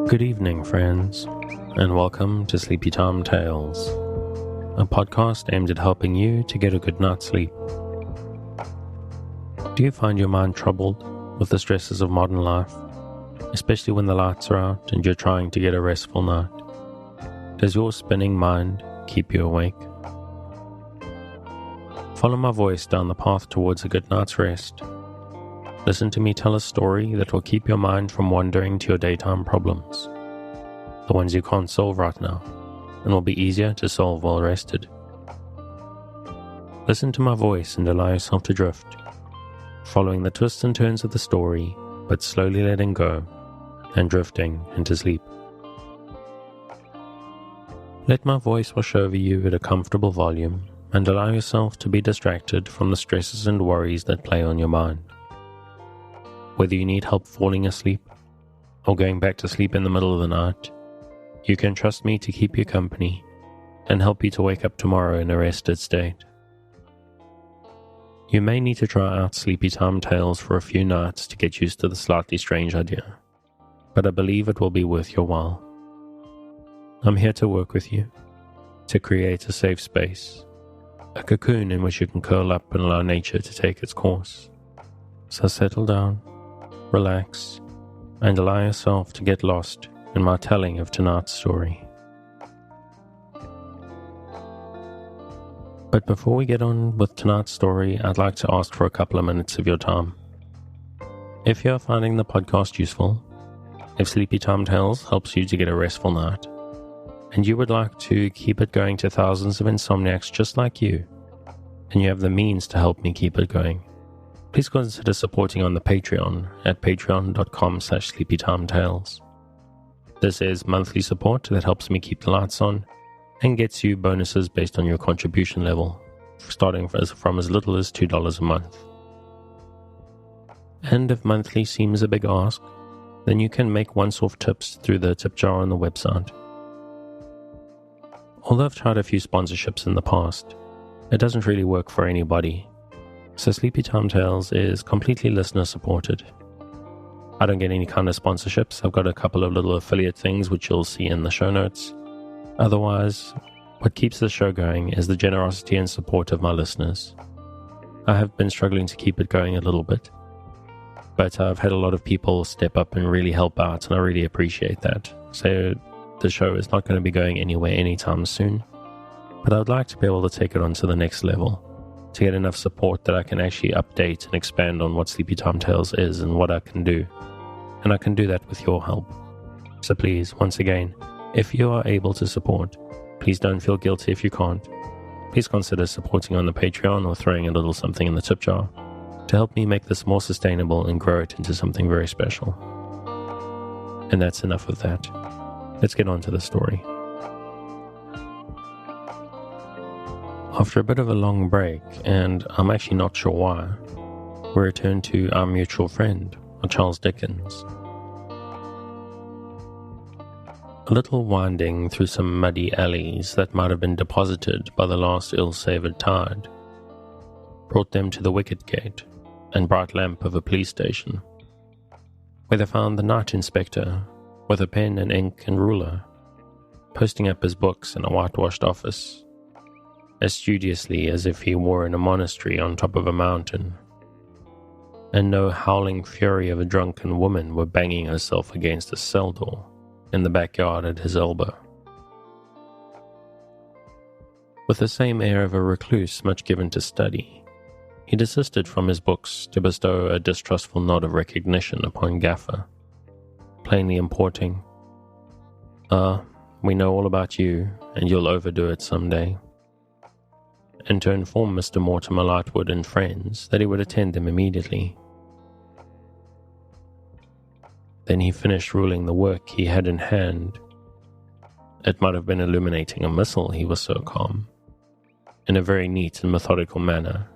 Good evening, friends, and welcome to Sleepy Time Tales, a podcast aimed at helping you to get a good night's sleep. Do you find your mind troubled with the stresses of modern life, especially when the lights are out and you're trying to get a restful night? Does your spinning mind keep you awake? Follow my voice down the path towards a good night's rest. Listen to me tell a story that will keep your mind from wandering to your daytime problems, the ones you can't solve right now, and will be easier to solve while rested. Listen to my voice and allow yourself to drift, following the twists and turns of the story, but slowly letting go and drifting into sleep. Let my voice wash over you at a comfortable volume and allow yourself to be distracted from the stresses and worries that play on your mind. Whether you need help falling asleep or going back to sleep in the middle of the night, you can trust me to keep you company and help you to wake up tomorrow in a rested state. You may need to try out Sleepy Time Tales for a few nights to get used to the slightly strange idea, but I believe it will be worth your while. I'm here to work with you, to create a safe space, a cocoon in which you can curl up and allow nature to take its course. So settle down, relax, and allow yourself to get lost in my telling of tonight's story. But before we get on with tonight's story, I'd like to ask for a couple of minutes of your time. If you're finding the podcast useful, if Sleepy Time Tales helps you to get a restful night, and you would like to keep it going to thousands of insomniacs just like you, and you have the means to help me keep it going, please consider supporting on the Patreon at patreon.com/sleepytimetales. This is monthly support that helps me keep the lights on and gets you bonuses based on your contribution level, starting from as little as $2 a month. And if monthly seems a big ask, then you can make once-off tips through the tip jar on the website. Although I've tried a few sponsorships in the past, it doesn't really work for anybody. So Sleepy Time Tales is completely listener supported. I don't get any kind of sponsorships. I've got a couple of little affiliate things which you'll see in the show notes. Otherwise, what keeps the show going is the generosity and support of my listeners. I have been struggling to keep it going a little bit, but I've had a lot of people step up and really help out, and I really appreciate that. So the show is not going to be going anywhere anytime soon, but I would like to be able to take it on to the next level, to get enough support that I can actually update and expand on what Sleepy Time Tales is and what I can do. And I can do that with your help. So please, once again, if you are able to support, please don't feel guilty if you can't. Please consider supporting on the Patreon or throwing a little something in the tip jar to help me make this more sustainable and grow it into something very special. And that's enough of that. Let's get on to the story. After a bit of a long break, and I'm actually not sure why, we return to our mutual friend, Charles Dickens. A little winding through some muddy alleys that might have been deposited by the last ill-savoured tide brought them to the wicket gate and bright lamp of a police station, where they found the night inspector with a pen and ink and ruler, posting up his books in a whitewashed office, as studiously as if he were in a monastery on top of a mountain, and no howling fury of a drunken woman were banging herself against a cell door in the backyard at his elbow. With the same air of a recluse much given to study, he desisted from his books to bestow a distrustful nod of recognition upon Gaffer, plainly importing, we know all about you, and you'll overdo it someday," and to inform Mr. Mortimer Lightwood and friends that he would attend them immediately. Then he finished ruling the work he had in hand. It might have been illuminating a missal, he was so calm, in a very neat and methodical manner,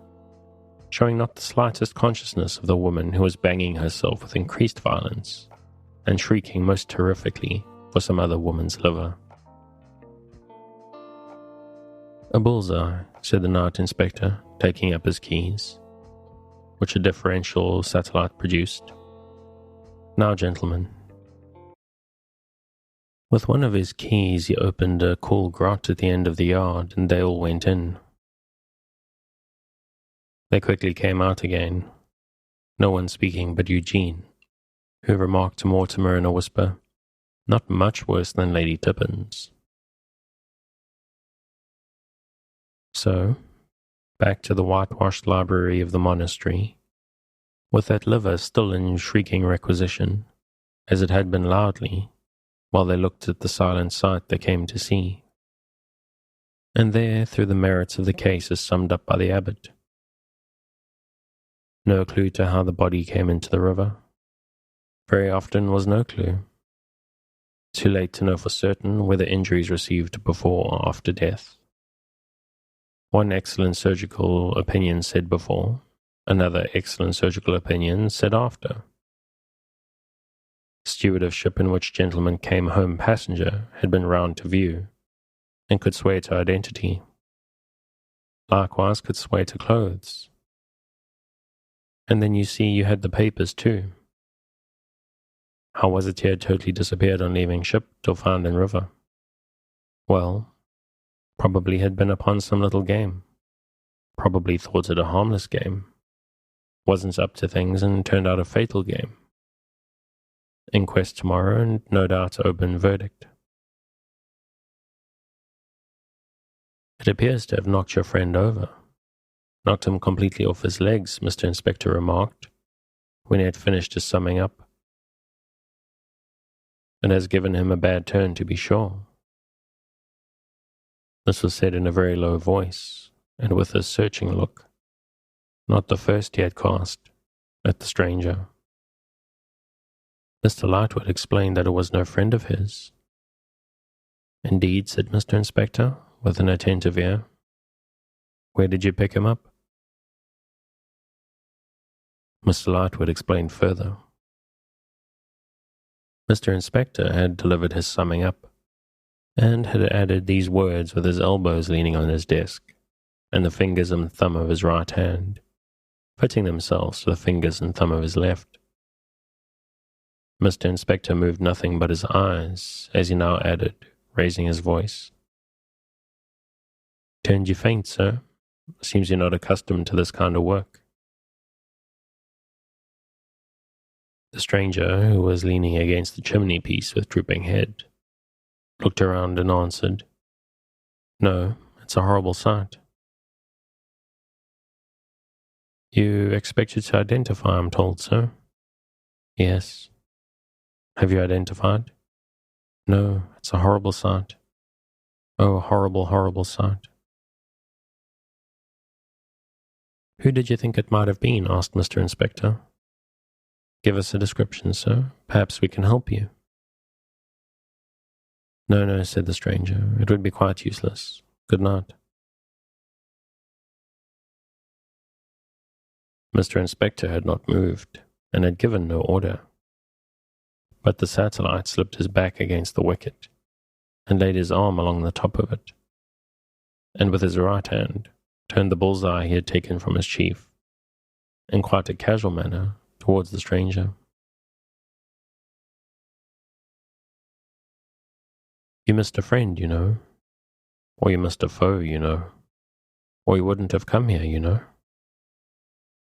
showing not the slightest consciousness of the woman who was banging herself with increased violence and shrieking most terrifically for some other woman's liver. "A bullseye," said the night inspector, taking up his keys, which a differential satellite produced. "Now, gentlemen, With one of his keys, he opened a cool grot at the end of the yard, and they all went in. They quickly came out again, no one speaking but Eugene, who remarked to Mortimer in a whisper, "Not much worse than Lady Dickens." So, back to the whitewashed library of the monastery, with that liver still in shrieking requisition, as it had been loudly, while they looked at the silent sight they came to see. And there, through the merits of the case as summed up by the abbot. No clue to how the body came into the river. Very often was no clue. Too late to know for certain whether injuries received before or after death. One excellent surgical opinion said before, another excellent surgical opinion said after. Steward of ship in which gentleman came home passenger had been round to view, and could swear to identity. Likewise could swear to clothes. And then you see you had the papers too. How was it he had totally disappeared on leaving ship till found in river? Well, probably had been upon some little game. Probably thought it a harmless game. Wasn't up to things and turned out a fatal game. Inquest tomorrow and no doubt open verdict. It appears to have knocked your friend over. Knocked him completely off his legs, Mr. Inspector remarked, when he had finished his summing up. It has given him a bad turn, to be sure. This was said in a very low voice, and with a searching look, not the first he had cast, at the stranger. Mr. Lightwood explained that it was no friend of his. Indeed, said Mr. Inspector, with an attentive ear. Where did you pick him up? Mr. Lightwood explained further. Mr. Inspector had delivered his summing up, and had added these words with his elbows leaning on his desk, and the fingers and thumb of his right hand, fitting themselves to the fingers and thumb of his left. Mr. Inspector moved nothing but his eyes, as he now added, raising his voice. Turned you faint, sir? Seems you're not accustomed to this kind of work. The stranger, who was leaning against the chimney-piece with drooping head, looked around and answered, No, it's a horrible sight. You expected to identify, I'm told, sir. Yes. Have you identified? No, it's a horrible sight. Oh, a horrible, horrible sight. Who did you think it might have been? Asked Mr. Inspector. Give us a description, sir. Perhaps we can help you. No, no, said the stranger. It would be quite useless. Good night. Mr. Inspector had not moved, and had given no order. But the satellite slipped his back against the wicket, and laid his arm along the top of it, and with his right hand turned the bull's-eye he had taken from his chief, in quite a casual manner, towards the stranger. You missed a friend, you know, or you missed a foe, you know, or you wouldn't have come here, you know.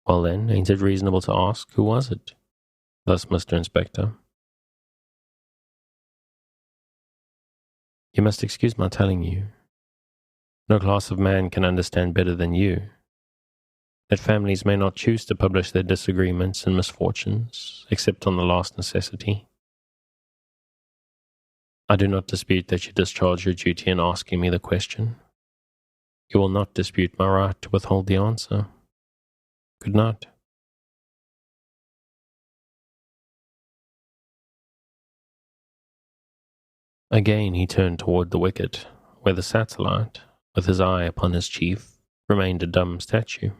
Well then, ain't it reasonable to ask, who was it? Thus, Mr. Inspector. You must excuse my telling you. No class of man can understand better than you that families may not choose to publish their disagreements and misfortunes, except on the last necessity. I do not dispute that you discharge your duty in asking me the question. You will not dispute my right to withhold the answer. Good night. Again he turned toward the wicket, where the satellite, with his eye upon his chief, remained a dumb statue.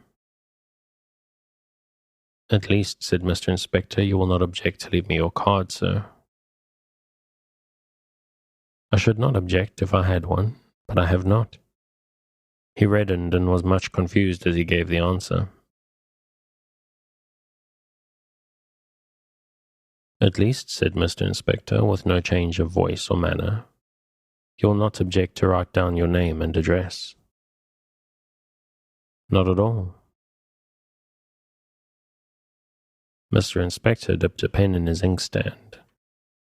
At least, said Mr. Inspector, you will not object to leave me your card, sir. I should not object if I had one, but I have not. He reddened and was much confused as he gave the answer. "At least," said Mr. Inspector, with no change of voice or manner, "you will not object to write down your name and address." "Not at all." Mr. Inspector dipped a pen in his inkstand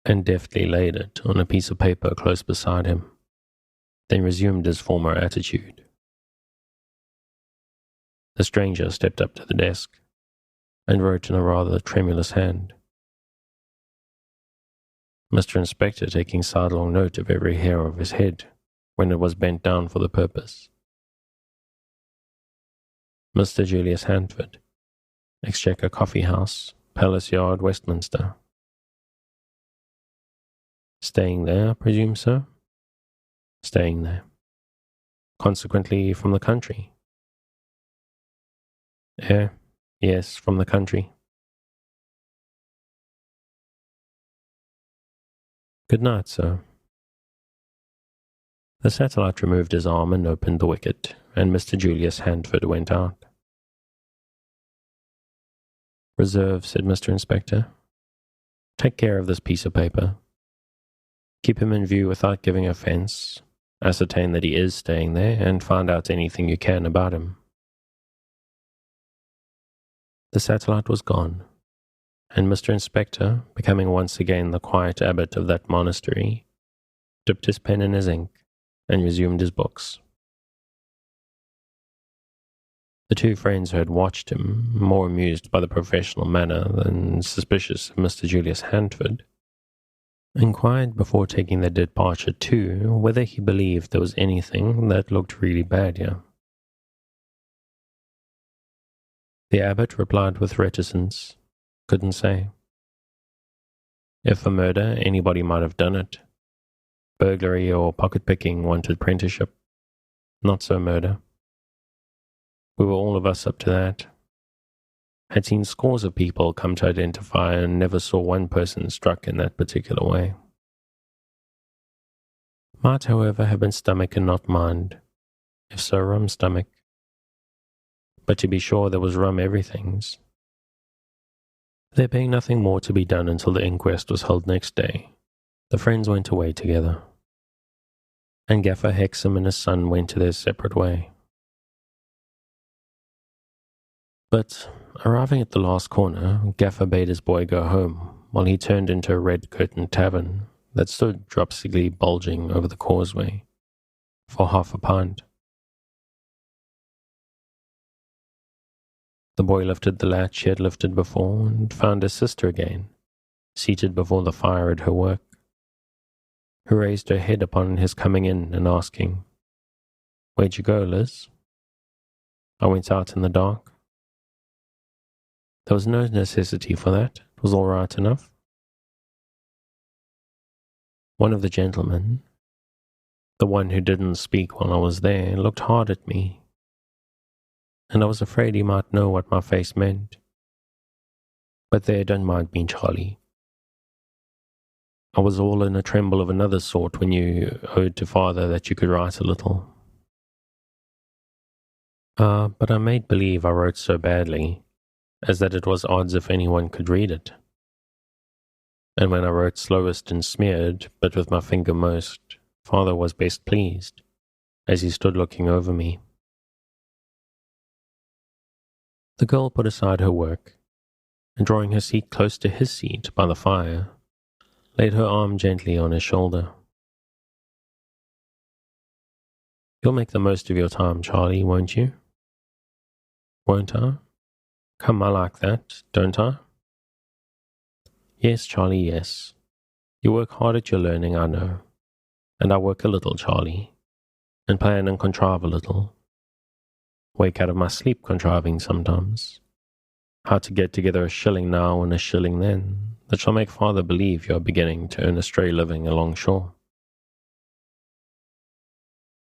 and deftly laid it on a piece of paper close beside him, then resumed his former attitude. The stranger stepped up to the desk and wrote in a rather tremulous hand. Mr. Inspector taking sidelong note of every hair of his head when it was bent down for the purpose. Mr. Julius Handford, Exchequer Coffee House, Palace Yard, Westminster. Staying there, I presume, sir? Staying there. Consequently, from the country? Yes, from the country. Good night, sir. The satellite removed his arm and opened the wicket, and Mr. Julius Handford went out. "Reserve," said Mr. Inspector. "Take care of this piece of paper. Keep him in view without giving offence. Ascertain that he is staying there, and find out anything you can about him." The satellite was gone, and Mr. Inspector, becoming once again the quiet abbot of that monastery, dipped his pen in his ink and resumed his books. The two friends who had watched him, more amused by the professional manner than suspicious of Mr. Julius Handford, inquired before taking their departure too whether he believed there was anything that looked really bad here. The abbot replied with reticence, "Couldn't say. If a murder, anybody might have done it. Burglary or pocket-picking wanted apprenticeship. Not so murder. We were all of us up to that. Had seen scores of people come to identify and never saw one person struck in that particular way. Might, however, have been stomach and not mind. If so, rum stomach. But to be sure there was rum everything's. There being nothing more to be done until the inquest was held next day, the friends went away together, and Gaffer Hexam and his son went to their separate way. But, arriving at the last corner, Gaffer bade his boy go home, while he turned into a red-curtained tavern that stood dropsily bulging over the causeway, for half a pint. The boy lifted the latch he had lifted before, and found his sister again, seated before the fire at her work, who raised her head upon his coming in and asking, "Where'd you go, Liz?" "I went out in the dark." There was no necessity for that. It was all right enough. One of the gentlemen, the one who didn't speak while I was there, looked hard at me, and I was afraid he might know what my face meant. But there, don't mind me, Charlie. I was all in a tremble of another sort when you owed to father that you could write a little. But I made believe I wrote so badly, as that it was odds if anyone could read it. And when I wrote slowest and smeared, but with my finger most, father was best pleased, as he stood looking over me. The girl put aside her work, and drawing her seat close to his seat by the fire, laid her arm gently on his shoulder. "You'll make the most of your time, Charlie, won't you?" "Won't I? Come, I like that, don't I?" "Yes, Charlie, yes. You work hard at your learning, I know. And I work a little, Charlie, and plan and contrive a little. Wake out of my sleep contriving sometimes. How to get together a shilling now and a shilling then, that shall make father believe you are beginning to earn a stray living along shore.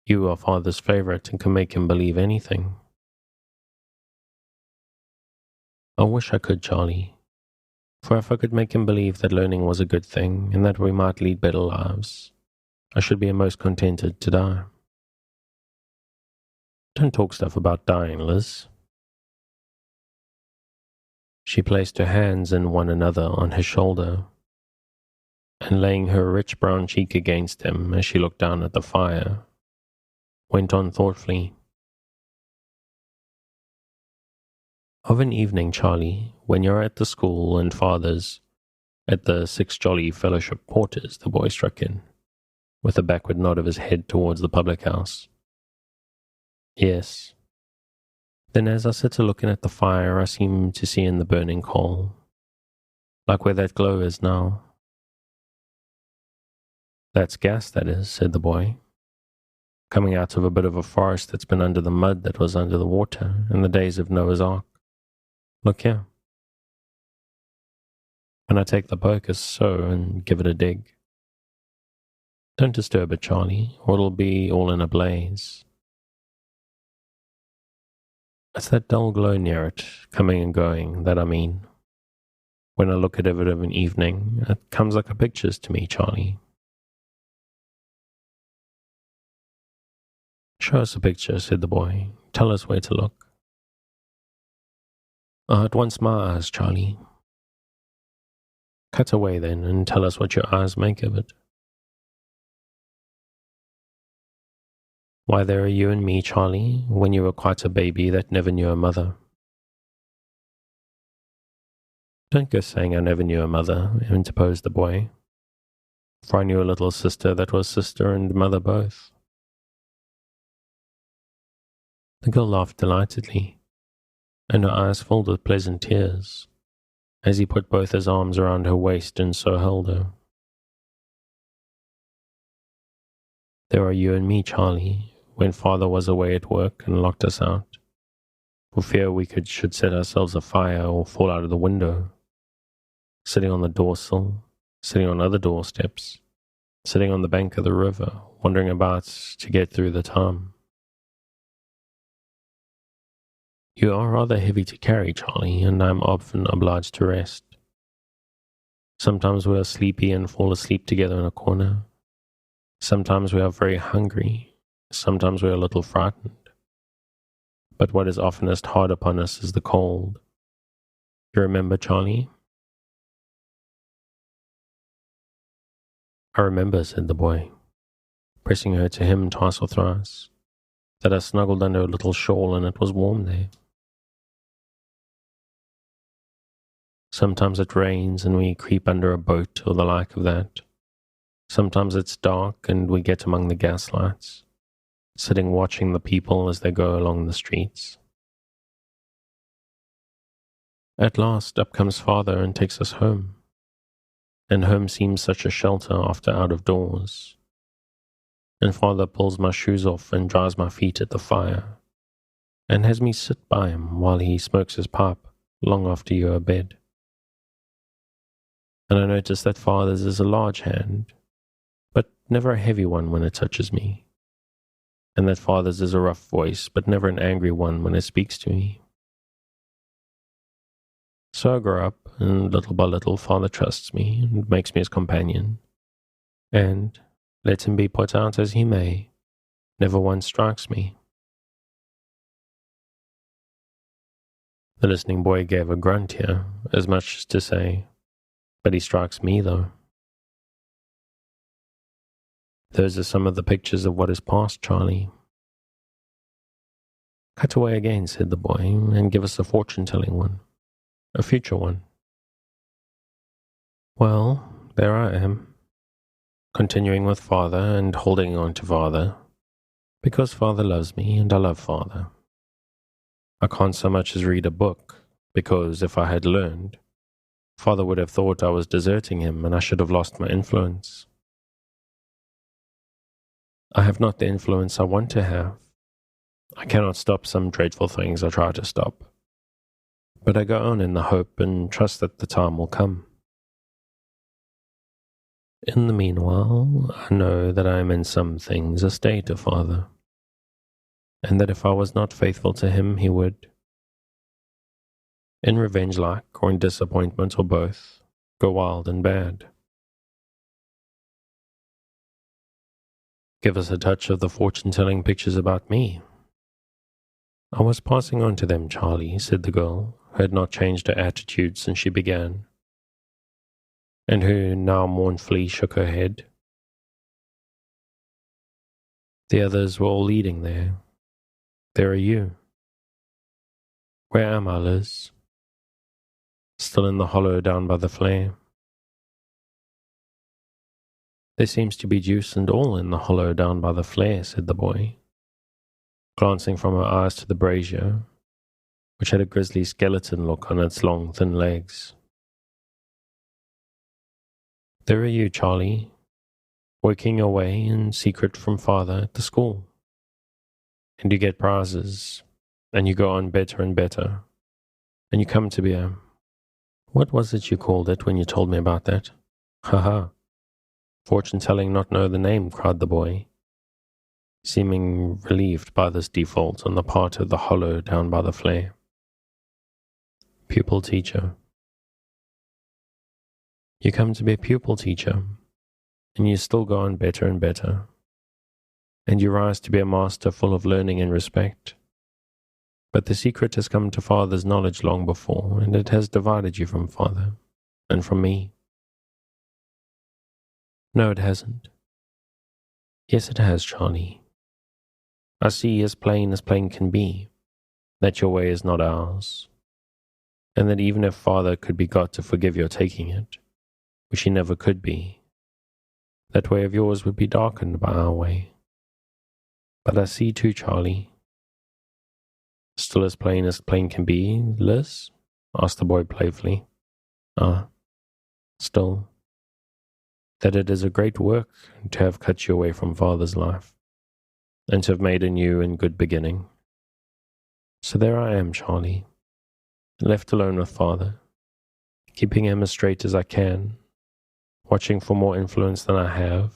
You are father's favourite and can make him believe anything." "I wish I could, Charlie. For if I could make him believe that learning was a good thing, and that we might lead better lives, I should be most contented to die." "Don't talk stuff about dying, Liz." She placed her hands in one another on his shoulder, and laying her rich brown cheek against him as she looked down at the fire, went on thoughtfully. Of an evening, Charlie, when you're at the school and father's at the Six Jolly Fellowship Porters, the boy struck in, with a backward nod of his head towards the public house. Yes. Then as I sit a-looking at the fire, I seem to see in the burning coal, like where that glow is now. That's gas, that is, said the boy, coming out of a bit of a forest that's been under the mud that was under the water in the days of Noah's Ark. Look here. Can I take the poker so and give it a dig? Don't disturb it, Charlie, or it'll be all in a blaze. It's that dull glow near it, coming and going, that I mean. When I look at it of an evening, it comes like a pictures to me, Charlie. Show us a picture, said the boy. Tell us where to look. It wants my eyes, Charlie. Cut away then, and tell us what your eyes make of it. Why, there are you and me, Charlie, when you were quite a baby that never knew a mother. Don't go saying I never knew a mother, interposed the boy, for I knew a little sister that was sister and mother both. The girl laughed delightedly, and her eyes filled with pleasant tears, as he put both his arms around her waist and so held her. There are you and me, Charlie, when father was away at work and locked us out, for fear we should set ourselves afire or fall out of the window, sitting on the doorsill, sitting on other doorsteps, sitting on the bank of the river, wandering about to get through the time. You are rather heavy to carry, Charlie, and I am often obliged to rest. Sometimes we are sleepy and fall asleep together in a corner. Sometimes we are very hungry. Sometimes we are a little frightened. But what is oftenest hard upon us is the cold. You remember, Charlie? I remember, said the boy, pressing her to him twice or thrice, that I snuggled under a little shawl and it was warm there. Sometimes it rains and we creep under a boat or the like of that. Sometimes it's dark and we get among the gaslights, sitting watching the people as they go along the streets. At last up comes father and takes us home, and home seems such a shelter after out of doors. And father pulls my shoes off and dries my feet at the fire, and has me sit by him while he smokes his pipe long after you are abed. And I notice that father's is a large hand, but never a heavy one when it touches me, and that father's is a rough voice, but never an angry one when it speaks to me. So I grow up, and little by little father trusts me and makes me his companion, and, let him be put out as he may, never once strikes me. The listening boy gave a grunt here, as much as to say, but he strikes me, though. Those are some of the pictures of what is past, Charlie. Cut away again, said the boy, and give us a fortune-telling one, a future one. Well, there I am, continuing with father and holding on to father, because father loves me and I love father. I can't so much as read a book, because if I had learned, father would have thought I was deserting him and I should have lost my influence. I have not the influence I want to have. I cannot stop some dreadful things I try to stop. But I go on in the hope and trust that the time will come. In the meanwhile, I know that I am in some things a stay to father, and that if I was not faithful to him, he would, in revenge like, or in disappointment, or both, go wild and bad. Give us a touch of the fortune-telling pictures about me. I was passing on to them, Charlie, said the girl, who had not changed her attitude since she began. and who now mournfully shook her head. The others were all leading there. There are you. Where am I, Liz? Still in the hollow down by the flare. There seems to be juice and all in the hollow down by the flare, said the boy, glancing from her eyes to the brazier, which had a grisly skeleton look on its long, thin legs. There are you, Charlie, working your way in secret from father at the school. And you get prizes, and you go on better and better, and you come to be a... What was it you called it when you told me about that? Ha! Fortune-telling not know the name, cried the boy, seeming relieved by this default on the part of the hollow down by the flare. Pupil teacher. You come to be a pupil teacher, and you still go on better and better, and you rise to be a master full of learning and respect. But the secret has come to father's knowledge long before, and it has divided you from father, and from me. No, it hasn't. Yes, it has, Charlie. I see as plain can be, that your way is not ours, and that even if father could be got to forgive your taking it, which he never could be, that way of yours would be darkened by our way. But I see too, Charlie. Still as plain can be, Liz? Asked the boy playfully. Still, that it is a great work to have cut you away from father's life, and to have made a new and good beginning. So there I am, Charlie, left alone with father, keeping him as straight as I can, watching for more influence than I have,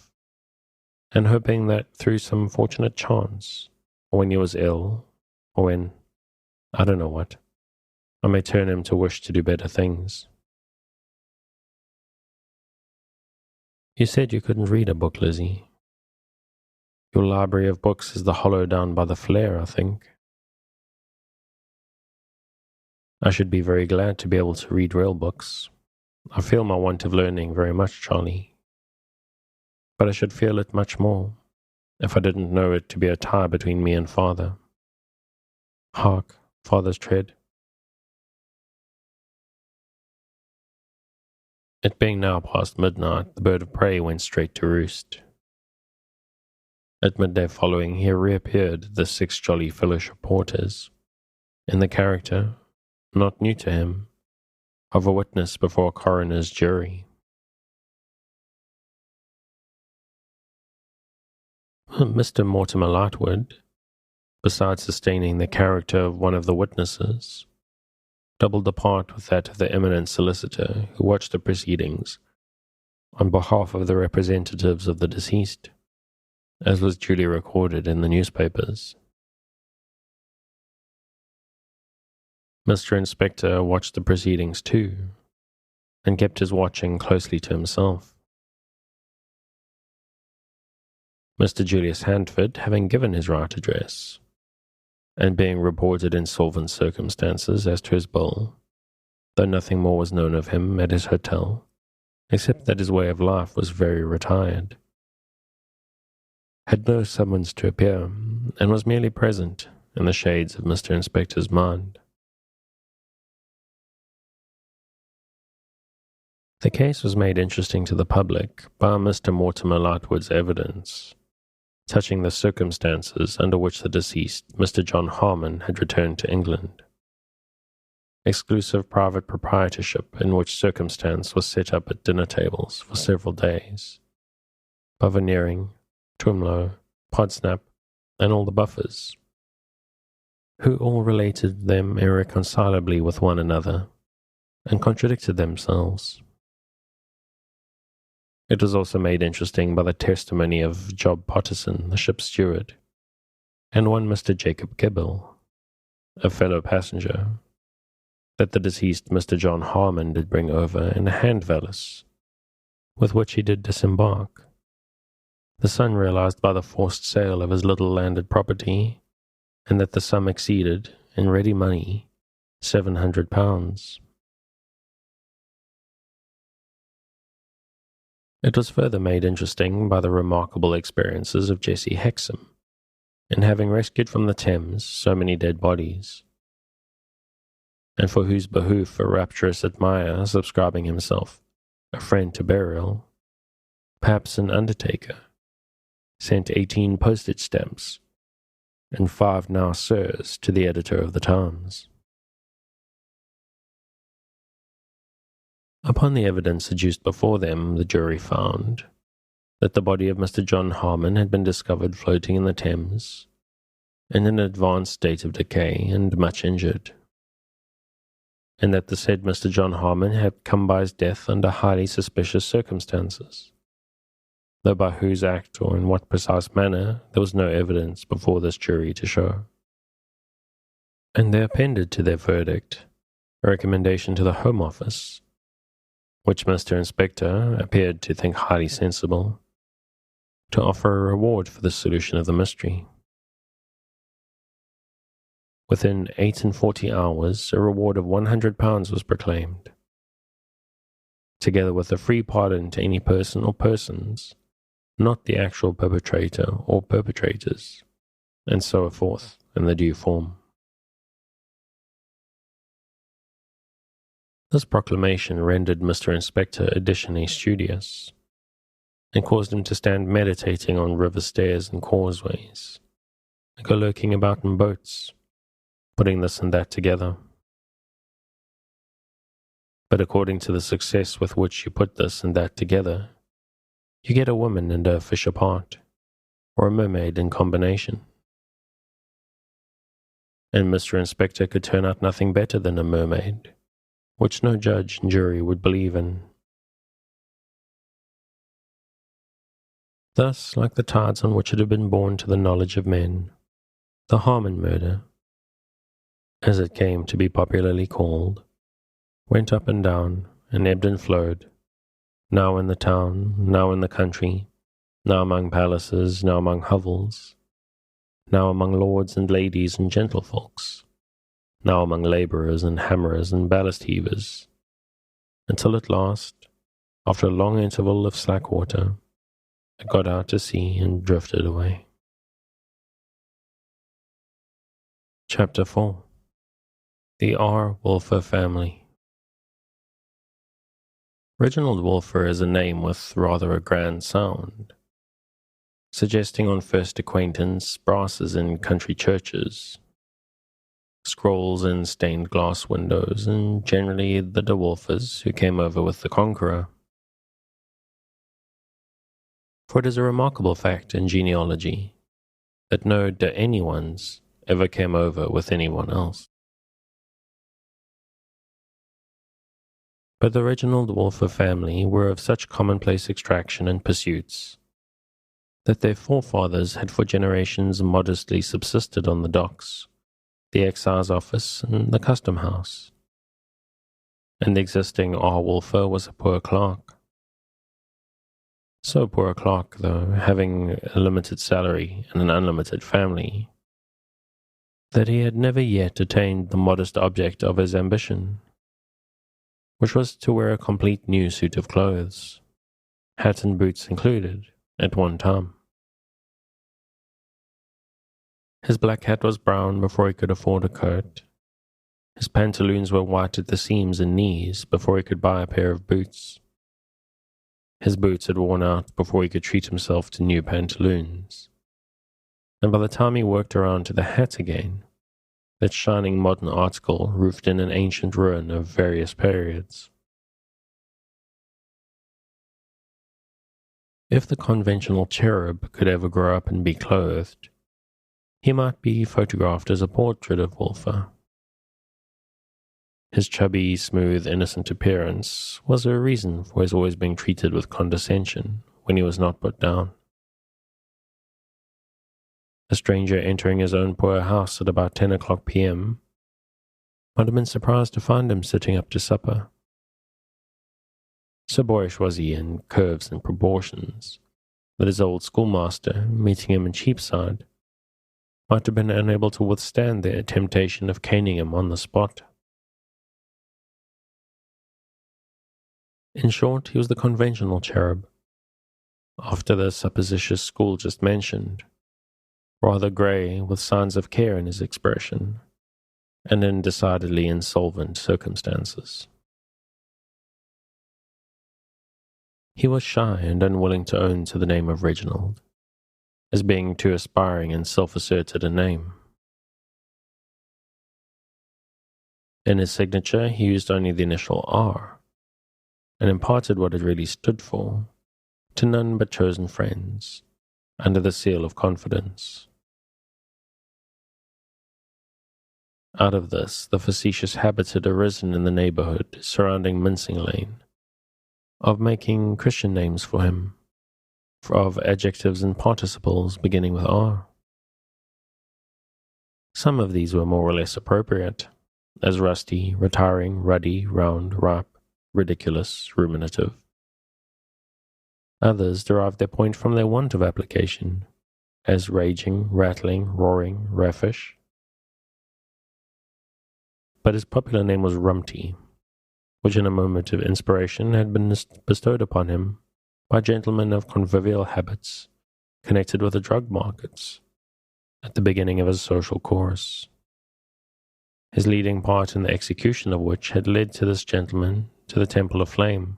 and hoping that through some fortunate chance, or when he was ill, or when, I don't know what, I may turn him to wish to do better things. You said you couldn't read a book, Lizzie. Your library of books is the hollow down by the flare, I think. I should be very glad to be able to read real books. I feel my want of learning very much, Charlie. But I should feel it much more if I didn't know it to be a tie between me and father. Hark, father's tread. It being now past midnight, the bird of prey went straight to roost. At midday following, here reappeared the 6 jolly fellowship porters, in the character, not new to him, of a witness before a coroner's jury. Mr. Mortimer Lightwood, besides sustaining the character of one of the witnesses, doubled the part with that of the eminent solicitor who watched the proceedings on behalf of the representatives of the deceased, as was duly recorded in the newspapers. Mr. Inspector watched the proceedings too, and kept his watching closely to himself. Mr. Julius Handford, having given his right address, and being reported in solvent circumstances as to his bill, though nothing more was known of him at his hotel, except that his way of life was very retired, had no summons to appear, and was merely present in the shades of Mr. Inspector's mind. The case was made interesting to the public by Mr. Mortimer Lightwood's evidence touching the circumstances under which the deceased, Mr. John Harmon, had returned to England. Exclusive private proprietorship in which circumstance was set up at dinner tables for several days by Veneering, Twemlow, Podsnap, and all the Buffers, who all related them irreconcilably with one another and contradicted themselves. It was also made interesting by the testimony of Job Potterson, the ship's steward, and one Mr. Jacob Gibble, a fellow passenger, that the deceased Mr. John Harmon did bring over in a hand valise, with which he did disembark, the son realized by the forced sale of his little landed property, and that the sum exceeded, in ready money, £700. It was further made interesting by the remarkable experiences of Jesse Hexam in having rescued from the Thames so many dead bodies, and for whose behoof a rapturous admirer subscribing himself a friend to burial, perhaps an undertaker, sent 18 postage stamps and 5 now sirs to the editor of the Times. Upon the evidence adduced before them, the jury found that the body of Mr. John Harmon had been discovered floating in the Thames in an advanced state of decay and much injured, and that the said Mr. John Harmon had come by his death under highly suspicious circumstances, though by whose act or in what precise manner there was no evidence before this jury to show. And they appended to their verdict a recommendation to the Home Office, which Mr. Inspector appeared to think highly sensible, to offer a reward for the solution of the mystery. Within 48 hours, a reward of £100 was proclaimed, together with a free pardon to any person or persons, not the actual perpetrator or perpetrators, and so forth in the due form. This proclamation rendered Mr. Inspector additionally studious, and caused him to stand meditating on river stairs and causeways, and go lurking about in boats, putting this and that together. But according to the success with which you put this and that together, you get a woman and a fish apart, or a mermaid in combination. And Mr. Inspector could turn out nothing better than a mermaid, which no judge and jury would believe in. Thus, like the tides on which it had been borne to the knowledge of men, the Harmon murder, as it came to be popularly called, went up and down, and ebbed and flowed, now in the town, now in the country, now among palaces, now among hovels, now among lords and ladies and gentlefolks, now among labourers and hammerers and ballast heavers, until at last, after a long interval of slack water, it got out to sea and drifted away. Chapter 4. The R. Wolfer Family. Reginald Wolfer is a name with rather a grand sound, suggesting on first acquaintance brasses in country churches, scrolls in stained glass windows, and generally the De Wolfers who came over with the Conqueror. For it is a remarkable fact in genealogy that no De anyones ever came over with anyone else. But the Reginald Wolfer family were of such commonplace extraction and pursuits that their forefathers had for generations modestly subsisted on the docks, the excise office, and the custom house, and the existing R. Wolfer was a poor clerk. So poor a clerk, though, having a limited salary and an unlimited family, that he had never yet attained the modest object of his ambition, which was to wear a complete new suit of clothes, hat and boots included, at one time. His black hat was brown before he could afford a coat. His pantaloons were white at the seams and knees before he could buy a pair of boots. His boots had worn out before he could treat himself to new pantaloons. And by the time he worked around to the hat again, that shining modern article roofed in an ancient ruin of various periods. If the conventional cherub could ever grow up and be clothed, he might be photographed as a portrait of Wolfer. His chubby, smooth, innocent appearance was a reason for his always being treated with condescension when he was not put down. A stranger entering his own poor house at about 10 o'clock p.m. might have been surprised to find him sitting up to supper. So boyish was he in curves and proportions that his old schoolmaster, meeting him in Cheapside, might have been unable to withstand the temptation of caning him on the spot. In short, he was the conventional cherub, after the supposititious school just mentioned, rather grey with signs of care in his expression, and in decidedly insolvent circumstances. He was shy and unwilling to own to the name of Reginald, as being too aspiring and self-asserted a name. In his signature he used only the initial R, and imparted what it really stood for to none but chosen friends, under the seal of confidence. Out of this, the facetious habit had arisen in the neighbourhood surrounding Mincing Lane, of making Christian names for him, of adjectives and participles beginning with R. Some of these were more or less appropriate, as rusty, retiring, ruddy, round, ripe, ridiculous, ruminative. Others derived their point from their want of application, as raging, rattling, roaring, raffish. But his popular name was Rumty, which in a moment of inspiration had been bestowed upon him by gentlemen of convivial habits connected with the drug markets, at the beginning of his social course, his leading part in the execution of which had led to this gentleman to the Temple of Flame,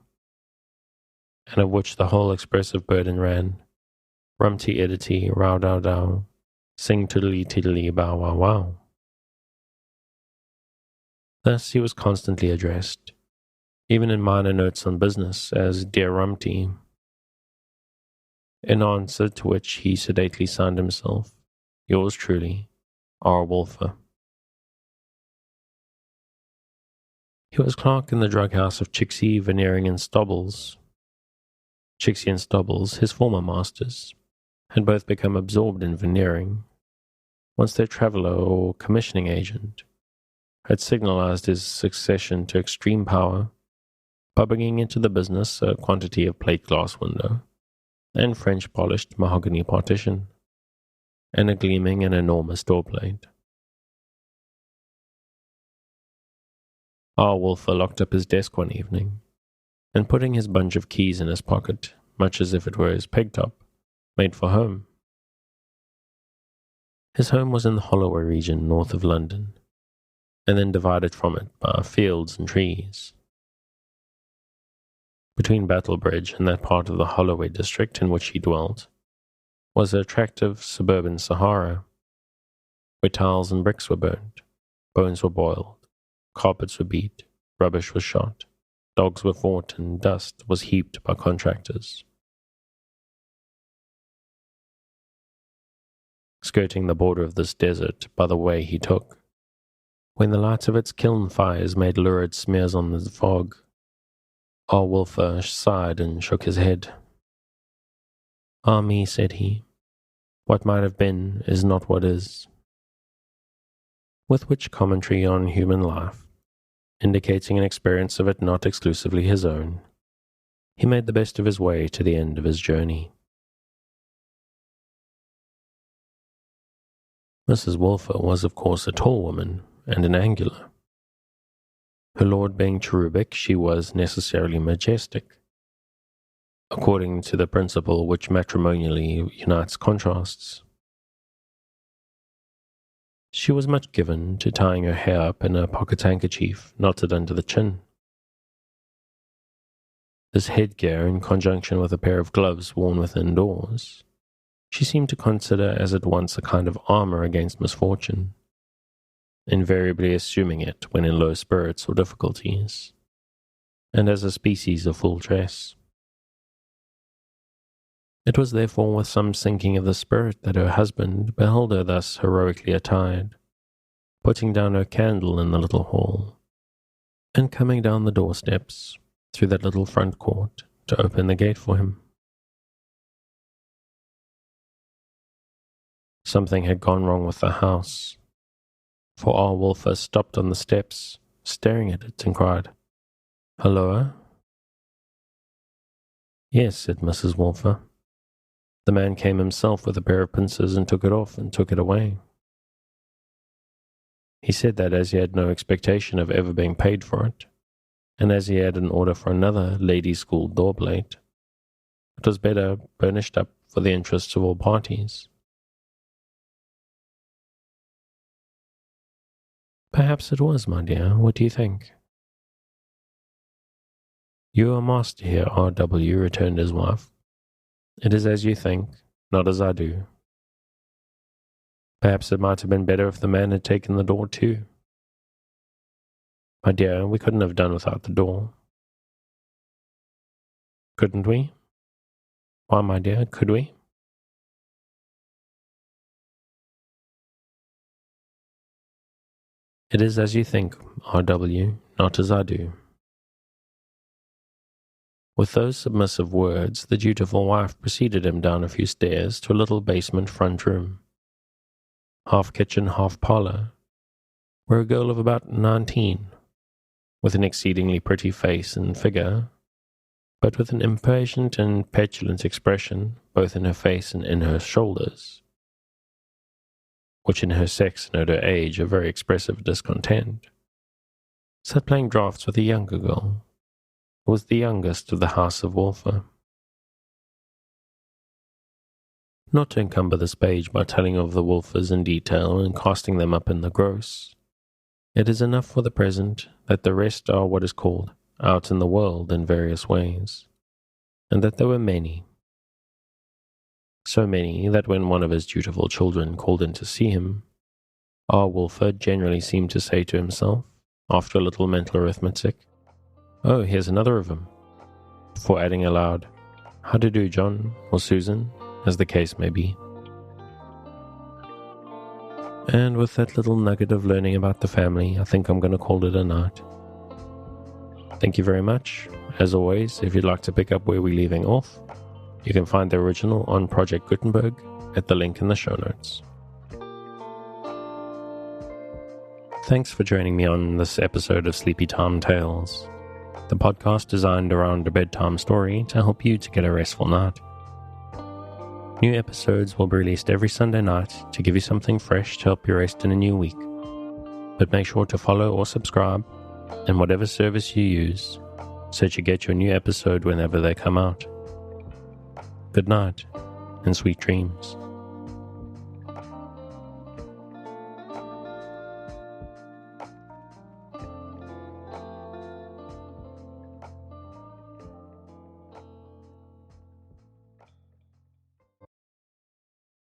and of which the whole expressive burden ran, Rumty iddity, row dow dow, sing tiddly tiddly bow wow wow. Thus he was constantly addressed, even in minor notes on business, as Dear Rumty, in answer to which he sedately signed himself, Yours truly, R. Wolfer. He was clerk in the drug house of Chicksey, Veneering and Stobbles. Chicksey and Stobbles, his former masters, had both become absorbed in veneering, once their traveller or commissioning agent had signalized his succession to extreme power by bringing into the business a quantity of plate glass window and French polished mahogany partition, and a gleaming and enormous door plate. R. Wolfer locked up his desk one evening, and putting his bunch of keys in his pocket, much as if it were his peg-top, made for home. His home was in the Holloway region north of London, and then divided from it by fields and trees. Between Battlebridge and that part of the Holloway district in which he dwelt was the attractive suburban Sahara, where tiles and bricks were burnt, bones were boiled, carpets were beat, rubbish was shot, dogs were fought, and dust was heaped by contractors. Skirting the border of this desert by the way he took, when the light of its kiln fires made lurid smears on the fog, R. Wolfer sighed and shook his head. Ah me, said he, what might have been is not what is. With which commentary on human life, indicating an experience of it not exclusively his own, he made the best of his way to the end of his journey. Mrs. Wolfer was of course a tall woman and an angular. Her lord being cherubic, she was necessarily majestic, according to the principle which matrimonially unites contrasts. She was much given to tying her hair up in a pocket handkerchief knotted under the chin. This headgear, in conjunction with a pair of gloves worn within doors, she seemed to consider as at once a kind of armour against misfortune, invariably assuming it when in low spirits or difficulties, and as a species of full dress. It was therefore with some sinking of the spirit that her husband beheld her thus heroically attired, putting down her candle in the little hall, and coming down the doorsteps through that little front court to open the gate for him. Something had gone wrong with the house, for R. Wolfer stopped on the steps, staring at it, and cried, "Halloa?" "Yes," said Mrs. Wolfer. "The man came himself with a pair of pincers and took it off and took it away. He said that as he had no expectation of ever being paid for it, and as he had an order for another ladies' school door plate, It was better burnished up for the interests of all parties. Perhaps it was, my dear. What do you think? You are master here, R.W., returned his wife. It is as you think, not as I do. Perhaps it might have been better if the man had taken the door too. My dear, we couldn't have done without the door. Couldn't we? Why, my dear, could we? It is as you think, R.W., not as I do. With those submissive words, the dutiful wife preceded him down a few stairs to a little basement front room, half kitchen, half parlour, where a girl of about 19, with an exceedingly pretty face and figure, but with an impatient and petulant expression both in her face and in her shoulders, which in her sex and at her age are very expressive of discontent, sat playing draughts with a younger girl, who was the youngest of the house of Wolfer. Not to encumber this page by telling of the Wolfers in detail and casting them up in the gross, it is enough for the present that the rest are what is called out in the world in various ways, and that there were many. So many that when one of his dutiful children called in to see him, R. Wolfer generally seemed to say to himself, after a little mental arithmetic, "Oh, here's another of 'em," before adding aloud, "How do do, John, or Susan," as the case may be. And with that little nugget of learning about the family, I think I'm going to call it a night. Thank you very much. As always, if you'd like to pick up where we're leaving off, you can find the original on Project Gutenberg at the link in the show notes. Thanks for joining me on this episode of Sleepy Time Tales, the podcast designed around a bedtime story to help you to get a restful night. New episodes will be released every Sunday night to give you something fresh to help you rest in a new week. But make sure to follow or subscribe in whatever service you use so that you get your new episode whenever they come out. Good night and sweet dreams.